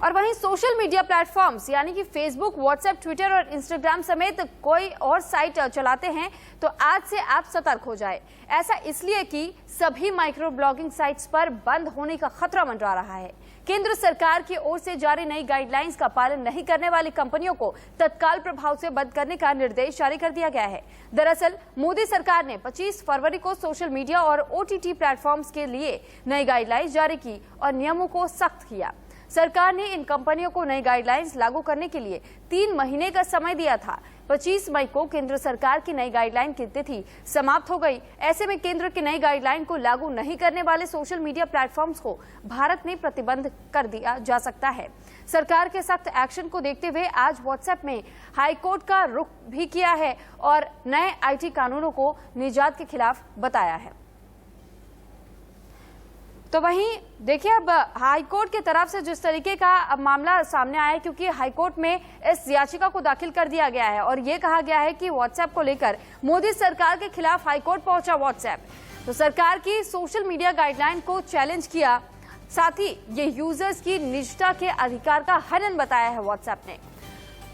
और वहीं social media platforms यानी कि फेसबुक, व्हाट्सएप, ट्विटर और इंस्टाग्राम समेत कोई और साइट चलाते हैं तो आज से आप सतर्क हो जाए। ऐसा इसलिए कि सभी माइक्रो ब्लॉगिंग साइट्स पर बंद होने का खतरा मंडरा रहा है। केंद्र सरकार की ओर से जारी नई गाइडलाइंस का पालन नहीं करने वाली कंपनियों को तत्काल प्रभाव से बंद करने का निर्देश जारी कर दिया गया है। दरअसल मोदी सरकार ने 25 फरवरी को सोशल मीडिया और OTT प्लेटफॉर्म्स के लिए नई गाइडलाइंस जारी की और नियमों को सख्त किया। सरकार ने इन कंपनियों को नई गाइडलाइंस लागू करने के लिए 3 महीने का समय दिया था। 25 मई को केंद्र सरकार की नई गाइडलाइन की तिथि समाप्त हो गई। ऐसे में केंद्र की नई गाइडलाइन को लागू नहीं करने वाले सोशल मीडिया प्लेटफॉर्म्स को भारत में प्रतिबंध कर दिया जा सकता है। सरकार के सख्त एक्शन को देखते हुए आज व्हाट्सएप में हाईकोर्ट का रुख भी किया है और नए IT कानूनों को निजात के खिलाफ बताया है। तो वहीं देखिए अब हाईकोर्ट की तरफ से जिस तरीके का अब मामला सामने आया है, क्योंकि हाईकोर्ट में इस याचिका को दाखिल कर दिया गया है और ये कहा गया है कि व्हाट्सएप को लेकर मोदी सरकार के खिलाफ हाईकोर्ट पहुंचा व्हाट्सएप, तो सरकार की सोशल मीडिया गाइडलाइन को चैलेंज किया। साथ ही ये यूजर्स की निजता के अधिकार का हनन बताया है व्हाट्सएप ने।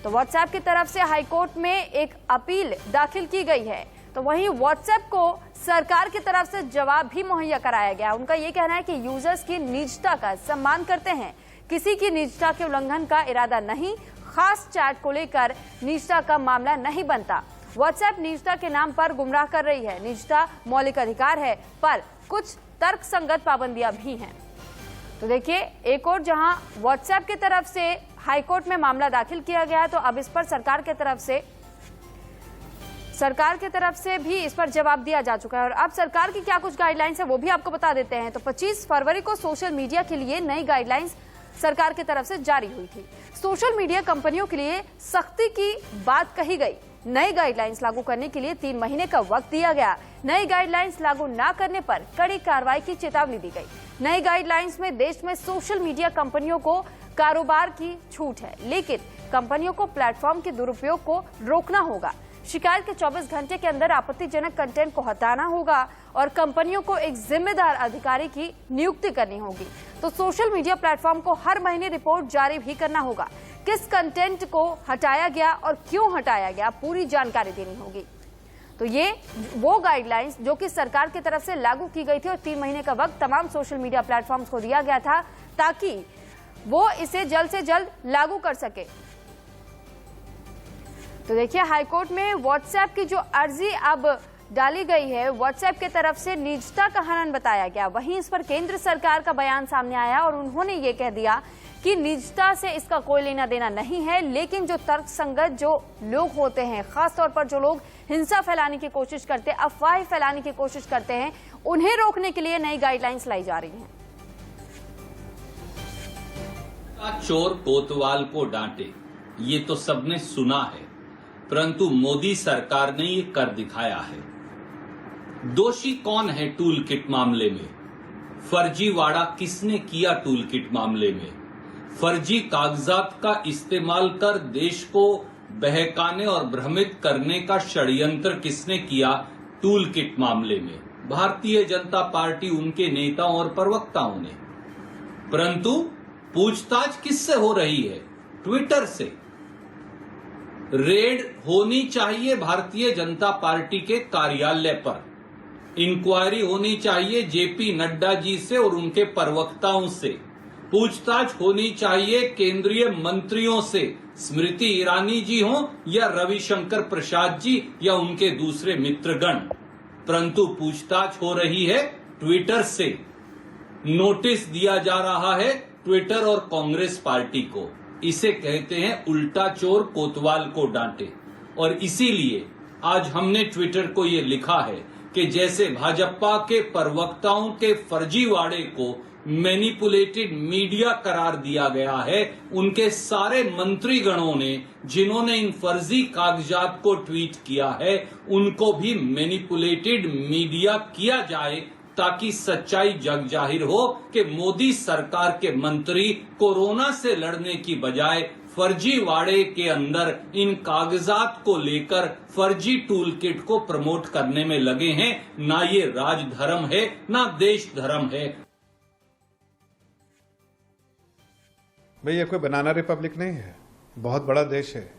तो व्हाट्सएप की तरफ से हाईकोर्ट में एक अपील दाखिल की गई है। तो वहीं व्हाट्सएप को सरकार की तरफ से जवाब भी मुहैया कराया गया। उनका ये कहना है कि यूजर्स की निजता का सम्मान करते हैं, किसी की निजता के उल्लंघन का इरादा नहीं, खास चैट को लेकर निजता का मामला नहीं बनता। व्हाट्सएप निजता के नाम पर गुमराह कर रही है। निजता मौलिक अधिकार है, पर कुछ तर्कसंगत पाबंदियां भी हैं। तो देखिए एक और जहां व्हाट्सएप की तरफ से हाईकोर्ट में मामला दाखिल किया गया है, तो अब इस पर सरकार की तरफ से भी इस पर जवाब दिया जा चुका है। और अब सरकार की क्या कुछ गाइडलाइंस है वो भी आपको बता देते हैं। तो 25 फरवरी को सोशल मीडिया के लिए नई गाइडलाइंस सरकार की तरफ से जारी हुई थी। सोशल मीडिया कंपनियों के लिए सख्ती की बात कही गई। नई गाइडलाइंस लागू करने के लिए 3 महीने का वक्त दिया गया। नई गाइडलाइंस लागू न करने पर कड़ी कार्रवाई की चेतावनी दी गई। नई गाइडलाइंस में देश में सोशल मीडिया कंपनियों को कारोबार की छूट है, लेकिन कंपनियों को प्लेटफॉर्म के दुरुपयोग को रोकना होगा। शिकायत के 24 घंटे के अंदर आपत्तिजनक कंटेंट को हटाना होगा और कंपनियों को एक जिम्मेदार अधिकारी की नियुक्ति करनी होगी। तो सोशल मीडिया प्लेटफॉर्म को हर महीने रिपोर्ट जारी भी करना होगा। किस कंटेंट को हटाया गया और क्यों हटाया गया, पूरी जानकारी देनी होगी। तो ये वो गाइडलाइंस जो कि सरकार की तरफ से लागू की गई थी और 3 महीने का वक्त तमाम सोशल मीडिया प्लेटफॉर्म्स को दिया गया था ताकि वो इसे जल्द से जल्द लागू कर सके। तो देखिए हाईकोर्ट में व्हाट्सएप की जो अर्जी अब डाली गई है, व्हाट्सएप की तरफ से निजता का हनन बताया गया। वहीं इस पर केंद्र सरकार का बयान सामने आया और उन्होंने ये कह दिया कि निजता से इसका कोई लेना देना नहीं है, लेकिन जो तर्कसंगत जो लोग होते हैं, खासतौर पर जो लोग हिंसा फैलाने की कोशिश करते हैं, अफवाह फैलाने की कोशिश करते हैं, उन्हें रोकने के लिए नई गाइडलाइंस लाई जा रही हैं। चोर कोतवाल को डांटे, ये तो सबने सुना है, परंतु मोदी सरकार ने ये कर दिखाया है। दोषी कौन है टूल किट मामले में? फर्जीवाड़ा किसने किया टूल किट मामले में? फर्जी कागजात का इस्तेमाल कर देश को बहकाने और भ्रमित करने का षड्यंत्र किसने किया टूल किट मामले में? भारतीय जनता पार्टी, उनके नेताओं और प्रवक्ताओं ने। परंतु पूछताछ किससे हो रही है? ट्विटर से। रेड होनी चाहिए भारतीय जनता पार्टी के कार्यालय पर, इंक्वायरी होनी चाहिए जेपी नड्डा जी से और उनके प्रवक्ताओं से, पूछताछ होनी चाहिए केंद्रीय मंत्रियों से, स्मृति ईरानी जी हों या रविशंकर प्रसाद जी या उनके दूसरे मित्रगण, परंतु पूछताछ हो रही है ट्विटर से। नोटिस दिया जा रहा है ट्विटर और कांग्रेस पार्टी को। इसे कहते हैं उल्टा चोर कोतवाल को डांटे। और इसीलिए आज हमने ट्विटर को ये लिखा है कि जैसे भाजपा के प्रवक्ताओं के फर्जीवाड़े को मैनिपुलेटेड मीडिया करार दिया गया है, उनके सारे मंत्रीगणों ने जिन्होंने इन फर्जी कागजात को ट्वीट किया है, उनको भी मैनिपुलेटेड मीडिया किया जाए ताकि सच्चाई जग जाहिर हो कि मोदी सरकार के मंत्री कोरोना से लड़ने की बजाय फर्जीवाड़े के अंदर इन कागजात को लेकर फर्जी टूल किट को प्रमोट करने में लगे हैं। ना ये राजधर्म है, ना देश धर्म है। भाई ये कोई बनाना रिपब्लिक नहीं है, बहुत बड़ा देश है,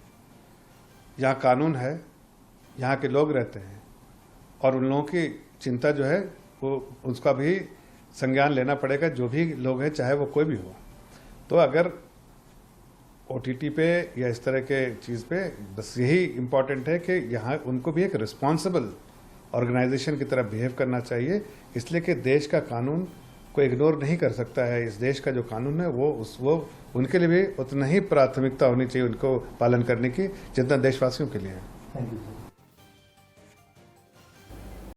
यहाँ कानून है, यहाँ के लोग रहते हैं और उन लोगों की चिंता जो है वो उसका भी संज्ञान लेना पड़ेगा, जो भी लोग हैं चाहे वो कोई भी हो। तो अगर OTT पे या इस तरह के चीज़ पे बस यही इम्पॉर्टेंट है कि यहाँ उनको भी एक रिस्पॉन्सिबल ऑर्गेनाइजेशन की तरह बिहेव करना चाहिए, इसलिए कि देश का कानून को इग्नोर नहीं कर सकता है। इस देश का जो कानून है वो उनके लिए भी उतना ही प्राथमिकता होनी चाहिए उनको पालन करने की जितना देशवासियों के लिए है। Thank you sir.